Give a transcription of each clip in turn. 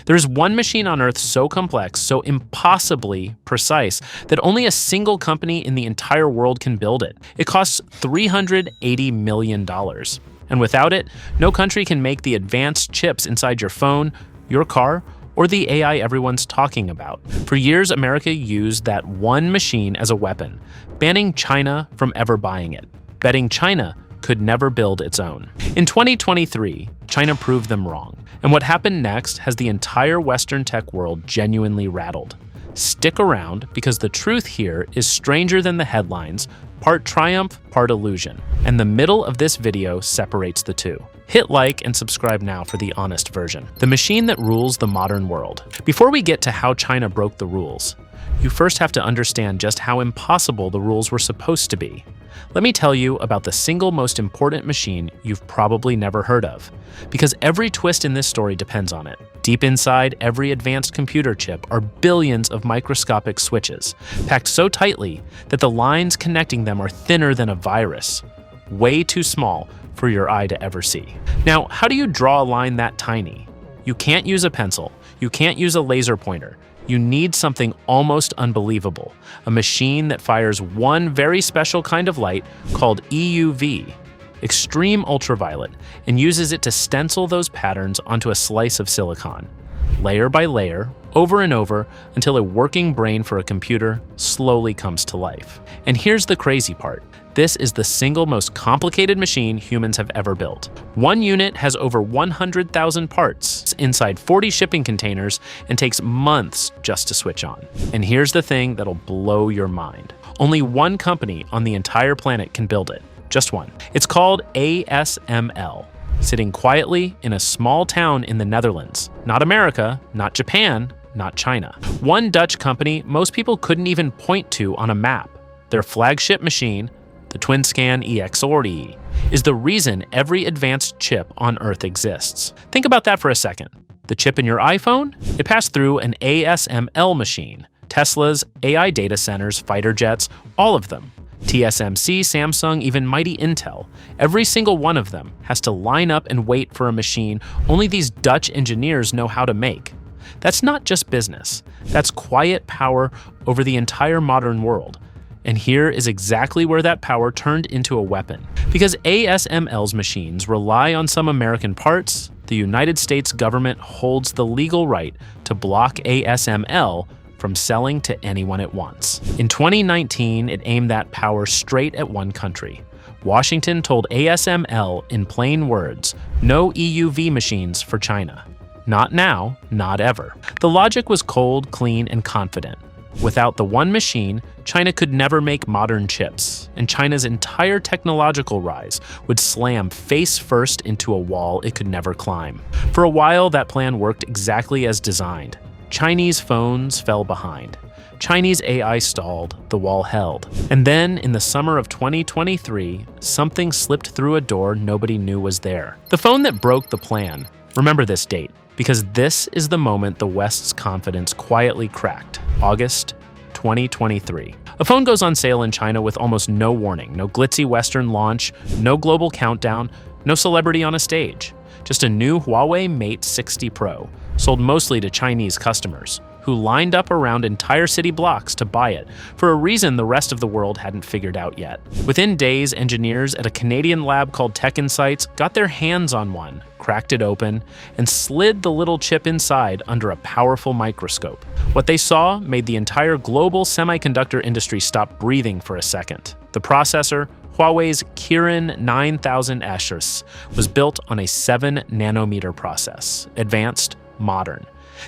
There is one machine on Earth so complex, so impossibly precise, that only a single company in the entire world can build it. It costs $380 million. And without it, no country can make the advanced chips inside your phone, your car, or the AI everyone's talking about. For years, America used that one machine as a weapon, banning China from ever buying it, betting China could never build its own. In 2023, China proved them wrong, and what happened next has the entire Western tech world genuinely rattled. Stick around, because the truth here is stranger than the headlines, part triumph, part illusion, and the middle of this video separates the two. Hit like and subscribe now for the honest version. The machine that rules the modern world. Before we get to how China broke the rules, you first have to understand just how impossible the rules were supposed to be. Let me tell you about the single most important machine you've probably never heard of, because every twist in this story depends on it. Deep inside every advanced computer chip are billions of microscopic switches, packed so tightly that the lines connecting them are thinner than a virus, way too small for your eye to ever see. Now, how do you draw a line that tiny? You can't use a pencil, you can't use a laser pointer. You need something almost unbelievable, a machine that fires one very special kind of light called EUV, extreme ultraviolet, and uses it to stencil those patterns onto a slice of silicon, layer by layer, over and over, until a working brain for a computer slowly comes to life. And here's the crazy part. This is the single most complicated machine humans have ever built. One unit has over 100,000 parts inside 40 shipping containers and takes months just to switch on. And here's the thing that'll blow your mind. Only one company on the entire planet can build it. Just one. It's called ASML, sitting quietly in a small town in the Netherlands. Not America, not Japan, not China. One Dutch company most people couldn't even point to on a map. Their flagship machine, the TWINSCAN EX40, is the reason every advanced chip on Earth exists. Think about that for a second. The chip in your iPhone? It passed through an ASML machine. Tesla's, AI data centers, fighter jets, all of them. TSMC, Samsung, even mighty Intel. Every single one of them has to line up and wait for a machine only these Dutch engineers know how to make. That's not just business. That's quiet power over the entire modern world. And here is exactly where that power turned into a weapon. Because ASML's machines rely on some American parts, the United States government holds the legal right to block ASML from selling to anyone it wants. In 2019, it aimed that power straight at one country. Washington told ASML in plain words, no EUV machines for China. Not now, not ever. The logic was cold, clean, and confident. Without the one machine, China could never make modern chips, and China's entire technological rise would slam face first into a wall it could never climb. For a while, that plan worked exactly as designed. Chinese phones fell behind. Chinese AI stalled, the wall held. And then, in the summer of 2023, something slipped through a door nobody knew was there. The phone that broke the plan. Remember this date, because this is the moment the West's confidence quietly cracked. August 2023. A phone goes on sale in China with almost no warning, no glitzy Western launch, no global countdown, no celebrity on a stage. Just a new Huawei Mate 60 Pro, sold mostly to Chinese customers, who lined up around entire city blocks to buy it for a reason the rest of the world hadn't figured out yet. Within days, engineers at a Canadian lab called Tech Insights got their hands on one, cracked it open, and slid the little chip inside under a powerful microscope. What they saw made the entire global semiconductor industry stop breathing for a second. The processor, Huawei's Kirin 9000S, was built on a 7-nanometer process, advanced, modern.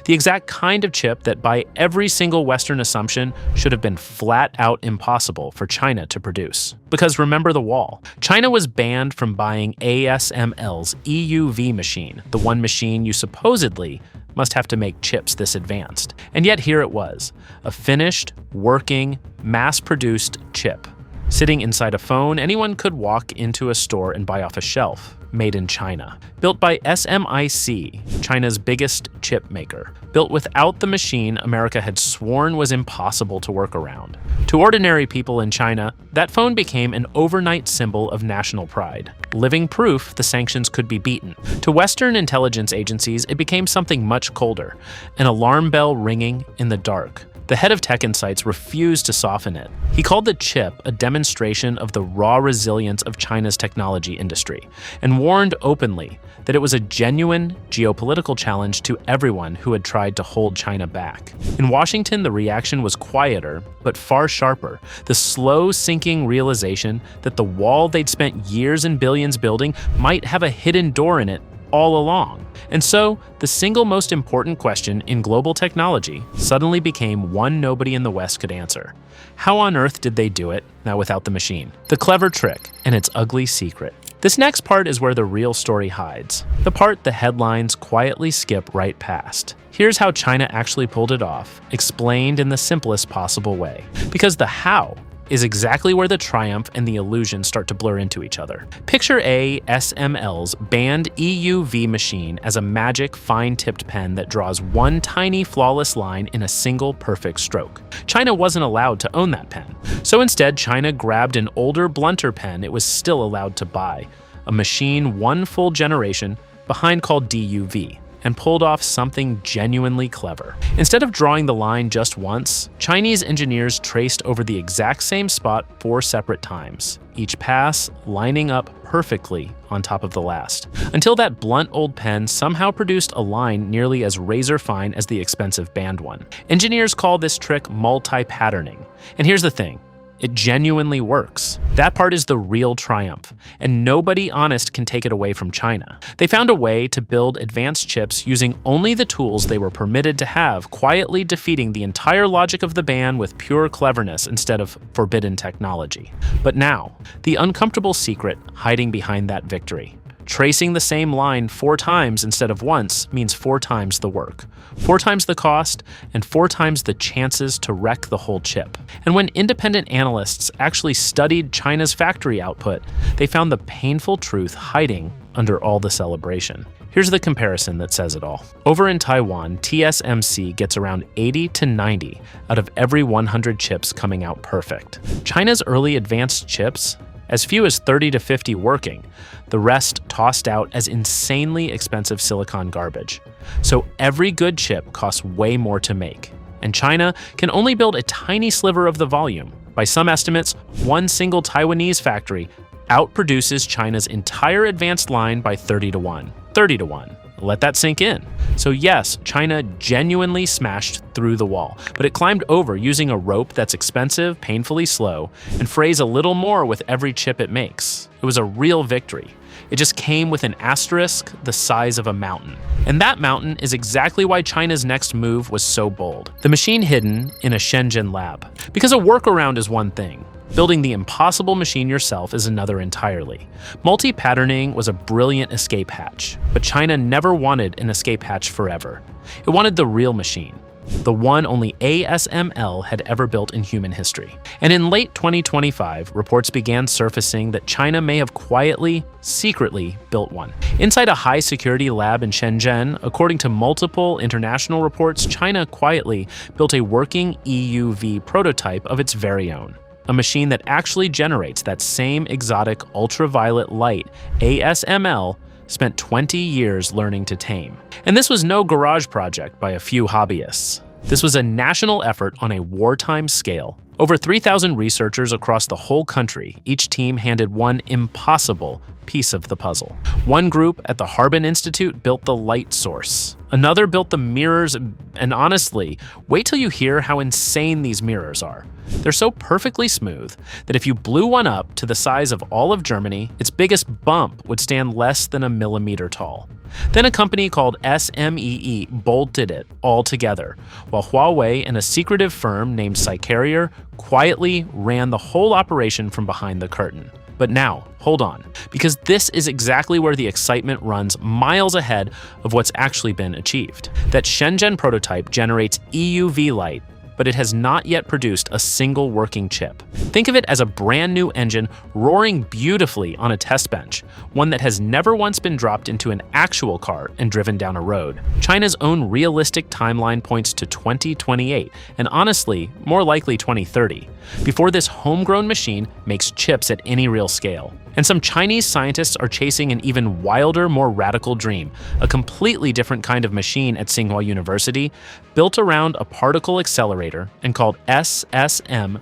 The exact kind of chip that by every single Western assumption should have been flat out impossible for China to produce. Because remember the wall. China was banned from buying ASML's EUV machine, the one machine you supposedly must have to make chips this advanced. And yet here it was, a finished, working, mass-produced chip. Sitting inside a phone, anyone could walk into a store and buy off a shelf. Made in China. Built by SMIC, China's biggest chip maker. Built without the machine America had sworn was impossible to work around. To ordinary people in China, that phone became an overnight symbol of national pride. Living proof the sanctions could be beaten. To Western intelligence agencies, it became something much colder. An alarm bell ringing in the dark. The head of Tech Insights refused to soften it. He called the chip a demonstration of the raw resilience of China's technology industry, and warned openly that it was a genuine geopolitical challenge to everyone who had tried to hold China back. In Washington, the reaction was quieter, but far sharper. The slow sinking realization that the wall they'd spent years and billions building might have a hidden door in it all along. And so, the single most important question in global technology suddenly became one nobody in the West could answer. How on earth did they do it, now without the machine? The clever trick, and its ugly secret. This next part is where the real story hides. The part the headlines quietly skip right past. Here's how China actually pulled it off, explained in the simplest possible way. Because the how is exactly where the triumph and the illusion start to blur into each other. Picture ASML's banned EUV machine as a magic, fine-tipped pen that draws one tiny, flawless line in a single, perfect stroke. China wasn't allowed to own that pen. So instead, China grabbed an older, blunter pen it was still allowed to buy, a machine one full generation behind called DUV, and pulled off something genuinely clever. Instead of drawing the line just once, Chinese engineers traced over the exact same spot 4 separate times, each pass lining up perfectly on top of the last, until that blunt old pen somehow produced a line nearly as razor-fine as the expensive banned one. Engineers call this trick multi-patterning. And here's the thing. It genuinely works. That part is the real triumph, and nobody honest can take it away from China. They found a way to build advanced chips using only the tools they were permitted to have, quietly defeating the entire logic of the ban with pure cleverness instead of forbidden technology. But now, the uncomfortable secret hiding behind that victory. Tracing the same line 4 times instead of once means 4 times the work, 4 times the cost, and 4 times the chances to wreck the whole chip. And when independent analysts actually studied China's factory output, they found the painful truth hiding under all the celebration. Here's the comparison that says it all. Over in Taiwan, TSMC gets around 80 to 90 out of every 100 chips coming out perfect. China's early advanced chips, as few as 30 to 50 working, the rest tossed out as insanely expensive silicon garbage. So every good chip costs way more to make, and China can only build a tiny sliver of the volume. By some estimates, one single Taiwanese factory outproduces China's entire advanced line by 30 to 1. 30 to 1. Let that sink in. So yes, China genuinely smashed through the wall, but it climbed over using a rope that's expensive, painfully slow, and frays a little more with every chip it makes. It was a real victory. It just came with an asterisk the size of a mountain. And that mountain is exactly why China's next move was so bold. The machine hidden in a Shenzhen lab. Because a workaround is one thing. Building the impossible machine yourself is another entirely. Multi-patterning was a brilliant escape hatch, but China never wanted an escape hatch forever. It wanted the real machine, the one only ASML had ever built in human history. And in late 2025, reports began surfacing that China may have quietly, secretly built one. Inside a high-security lab in Shenzhen, according to multiple international reports, China quietly built a working EUV prototype of its very own. A machine that actually generates that same exotic ultraviolet light ASML spent 20 years learning to tame. And this was no garage project by a few hobbyists. This was a national effort on a wartime scale. Over 3,000 researchers across the whole country, each team handed one impossible piece of the puzzle. One group at the Harbin Institute built the light source. Another built the mirrors, and honestly, wait till you hear how insane these mirrors are. They're so perfectly smooth that if you blew one up to the size of all of Germany, its biggest bump would stand less than a millimeter tall. Then a company called SMIC bolted it all together, while Huawei and a secretive firm named SMIC quietly ran the whole operation from behind the curtain. But now, hold on, because this is exactly where the excitement runs miles ahead of what's actually been achieved. That Shenzhen prototype generates EUV light but it has not yet produced a single working chip. Think of it as a brand new engine roaring beautifully on a test bench, one that has never once been dropped into an actual car and driven down a road. China's own realistic timeline points to 2028, and honestly, more likely 2030, before this homegrown machine makes chips at any real scale. And some Chinese scientists are chasing an even wilder, more radical dream, a completely different kind of machine at Tsinghua University, built around a particle accelerator and called SMIC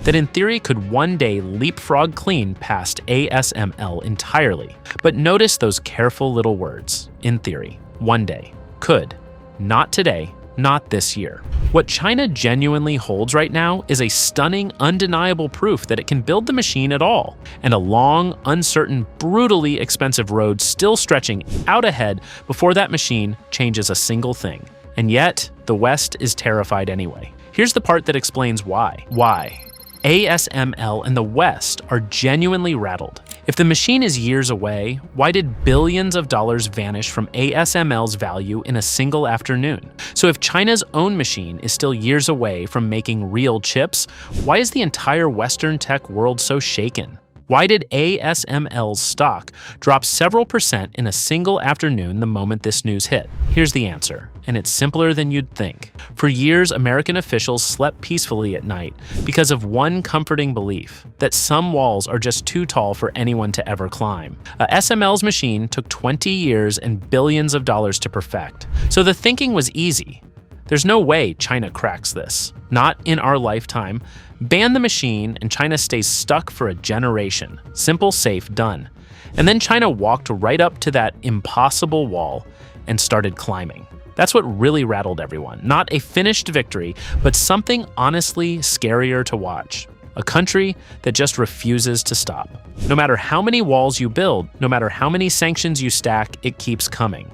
that in theory could one day leapfrog clean past ASML entirely. But notice those careful little words, in theory, one day, could, not today, not this year. What China genuinely holds right now is a stunning, undeniable proof that it can build the machine at all, and a long, uncertain, brutally expensive road still stretching out ahead before that machine changes a single thing. And yet, the West is terrified anyway. Here's the part that explains why. Why ASML and the West are genuinely rattled. If the machine is years away, why did billions of dollars vanish from ASML's value in a single afternoon? So if China's own machine is still years away from making real chips, why is the entire Western tech world so shaken? Why did ASML's stock drop several percent in a single afternoon the moment this news hit? Here's the answer, and it's simpler than you'd think. For years, American officials slept peacefully at night because of one comforting belief, that some walls are just too tall for anyone to ever climb. SML's machine took 20 years and billions of dollars to perfect, so the thinking was easy. There's no way China cracks this. Not in our lifetime. Ban the machine and China stays stuck for a generation. Simple, safe, done. And then China walked right up to that impossible wall and started climbing. That's what really rattled everyone. Not a finished victory, but something honestly scarier to watch. A country that just refuses to stop. No matter how many walls you build, no matter how many sanctions you stack, it keeps coming.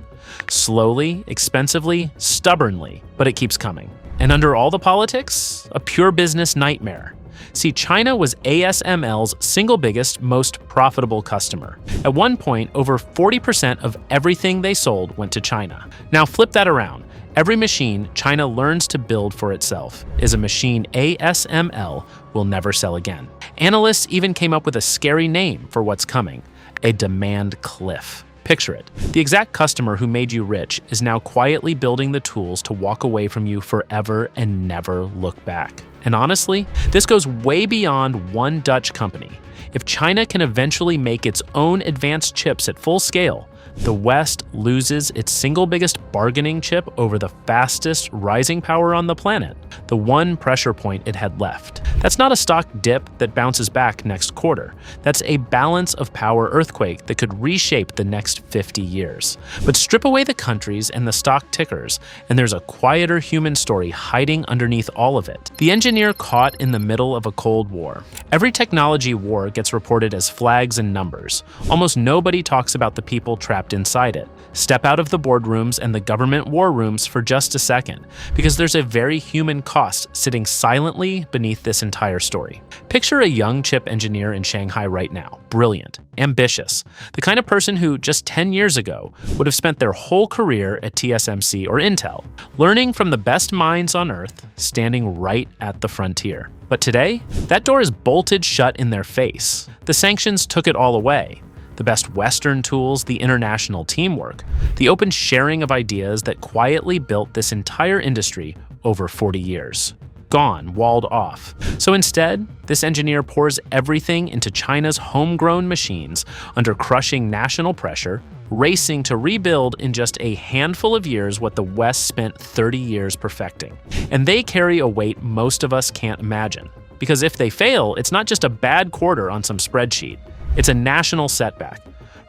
Slowly, expensively, stubbornly, but it keeps coming. And under all the politics, a pure business nightmare. See, China was ASML's single biggest, most profitable customer. At one point, over 40% of everything they sold went to China. Now flip that around. Every machine China learns to build for itself is a machine ASML will never sell again. Analysts even came up with a scary name for what's coming: a demand cliff. Picture it. The exact customer who made you rich is now quietly building the tools to walk away from you forever and never look back. And honestly, this goes way beyond one Dutch company. If China can eventually make its own advanced chips at full scale, the West loses its single biggest bargaining chip over the fastest rising power on the planet, the one pressure point it had left. That's not a stock dip that bounces back next quarter. That's a balance of power earthquake that could reshape the next 50 years. But strip away the countries and the stock tickers, and there's a quieter human story hiding underneath all of it. The engineer caught in the middle of a Cold War. Every technology war gets reported as flags and numbers. Almost nobody talks about the people trapped inside it. Step out of the boardrooms and the government war rooms for just a second, because there's a very human cost sitting silently beneath this entire story. Picture a young chip engineer in Shanghai right now, brilliant, ambitious, the kind of person who just 10 years ago would have spent their whole career at TSMC or Intel, learning from the best minds on Earth, standing right at the frontier. But today, that door is bolted shut in their face. The sanctions took it all away. The best Western tools, the international teamwork, the open sharing of ideas that quietly built this entire industry over 40 years. Gone, walled off. So instead, this engineer pours everything into China's homegrown machines under crushing national pressure, racing to rebuild in just a handful of years what the West spent 30 years perfecting. And they carry a weight most of us can't imagine. Because if they fail, it's not just a bad quarter on some spreadsheet. It's a national setback,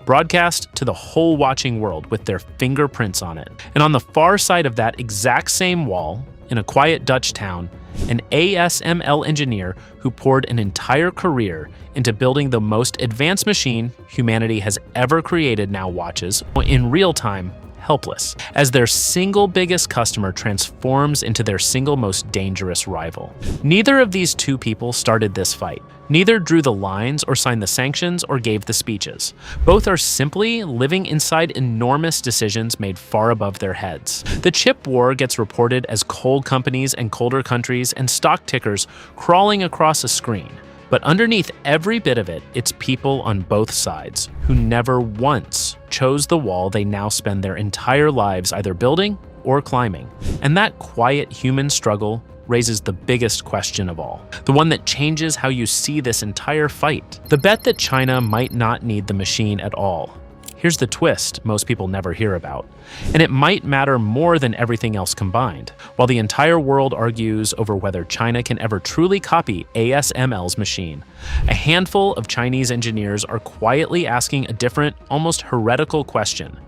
broadcast to the whole watching world with their fingerprints on it. And on the far side of that exact same wall, in a quiet Dutch town, an ASML engineer who poured an entire career into building the most advanced machine humanity has ever created now watches, in real time, helpless, as their single biggest customer transforms into their single most dangerous rival. Neither of these two people started this fight. Neither drew the lines or signed the sanctions or gave the speeches. Both are simply living inside enormous decisions made far above their heads. The chip war gets reported as coal companies and colder countries and stock tickers crawling across a screen. But underneath every bit of it, it's people on both sides who never once chose the wall they now spend their entire lives either building or climbing. And that quiet human struggle raises the biggest question of all, the one that changes how you see this entire fight. The bet that China might not need the machine at all. Here's the twist most people never hear about. And it might matter more than everything else combined. While the entire world argues over whether China can ever truly copy ASML's machine, a handful of Chinese engineers are quietly asking a different, almost heretical question.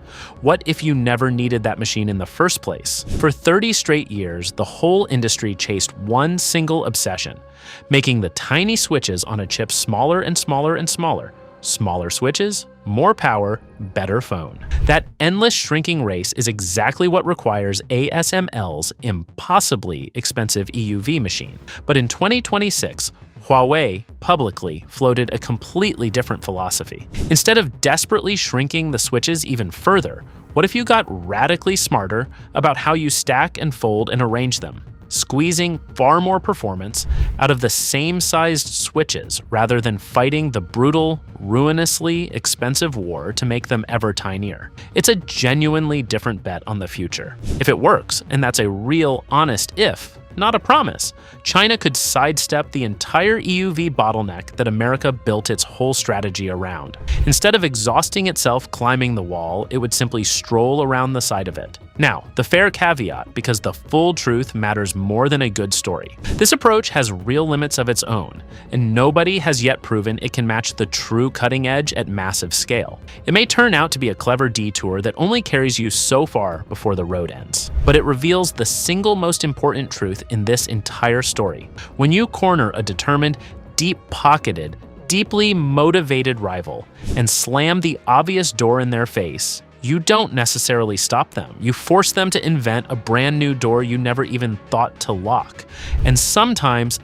What if you never needed that machine in the first place? For 30 straight years, the whole industry chased one single obsession, making the tiny switches on a chip smaller and smaller and smaller. Smaller switches, more power, better phone. That endless shrinking race is exactly what requires ASML's impossibly expensive EUV machine. But in 2026, Huawei publicly floated a completely different philosophy. Instead of desperately shrinking the switches even further, what if you got radically smarter about how you stack and fold and arrange them, squeezing far more performance out of the same sized switches rather than fighting the brutal, ruinously expensive war to make them ever tinier? It's a genuinely different bet on the future. If it works, and that's a real, honest if, not a promise, China could sidestep the entire EUV bottleneck that America built its whole strategy around. Instead of exhausting itself climbing the wall, it would simply stroll around the side of it. Now, the fair caveat, because the full truth matters more than a good story. This approach has real limits of its own, and nobody has yet proven it can match the true cutting edge at massive scale. It may turn out to be a clever detour that only carries you so far before the road ends, but it reveals the single most important truth in this entire story. When you corner a determined, deep-pocketed, deeply motivated rival and slam the obvious door in their face, you don't necessarily stop them. You force them to invent a brand new door you never even thought to lock. And sometimes,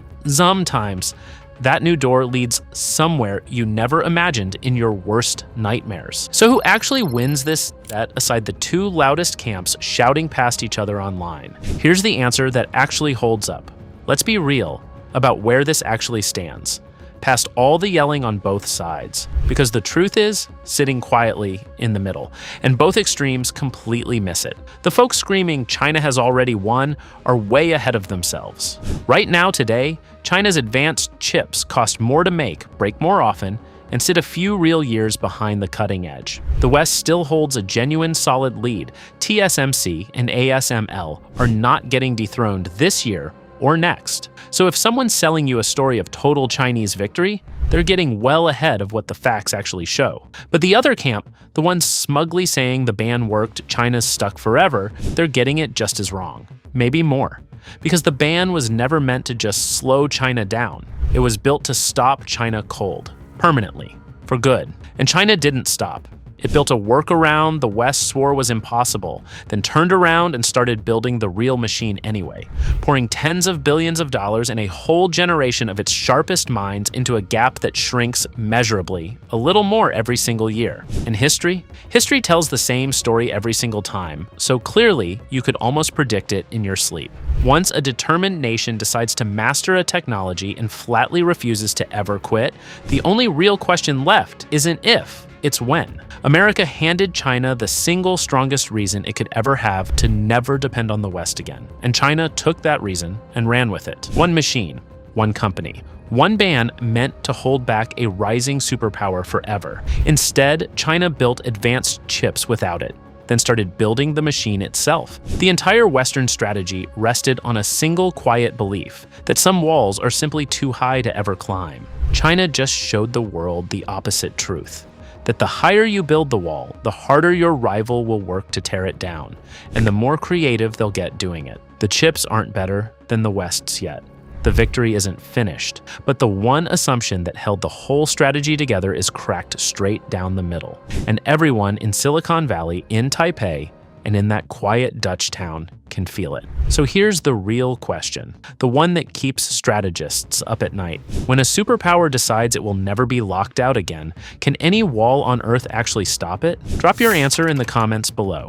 that new door leads somewhere you never imagined in your worst nightmares. So who actually wins this bet aside the two loudest camps shouting past each other online? Here's the answer that actually holds up. Let's be real about where this actually stands, past all the yelling on both sides, because the truth is sitting quietly in the middle, and both extremes completely miss it. The folks screaming China has already won are way ahead of themselves. Right now today, China's advanced chips cost more to make, break more often, and sit a few real years behind the cutting edge. The West still holds a genuine solid lead. TSMC and ASML are not getting dethroned this year or next. So if someone's selling you a story of total Chinese victory, they're getting well ahead of what the facts actually show. But the other camp, the ones smugly saying the ban worked, China's stuck forever, they're getting it just as wrong. Maybe more. Because the ban was never meant to just slow China down. It was built to stop China cold, permanently, for good. And China didn't stop. It built a workaround the West swore was impossible, then turned around and started building the real machine anyway, pouring tens of billions of dollars and a whole generation of its sharpest minds into a gap that shrinks measurably, a little more every single year. And history? History tells the same story every single time, so clearly you could almost predict it in your sleep. Once a determined nation decides to master a technology and flatly refuses to ever quit, the only real question left isn't if, it's when. America handed China the single strongest reason it could ever have to never depend on the West again. And China took that reason and ran with it. One machine, one company. One ban meant to hold back a rising superpower forever. Instead, China built advanced chips without it, then started building the machine itself. The entire Western strategy rested on a single quiet belief that some walls are simply too high to ever climb. China just showed the world the opposite truth, that the higher you build the wall, the harder your rival will work to tear it down, and the more creative they'll get doing it. The chips aren't better than the West's yet. The victory isn't finished, but the one assumption that held the whole strategy together is cracked straight down the middle. And everyone in Silicon Valley, in Taipei, and in that quiet Dutch town can feel it. So here's the real question, the one that keeps strategists up at night. When a superpower decides it will never be locked out again, can any wall on Earth actually stop it? Drop your answer in the comments below.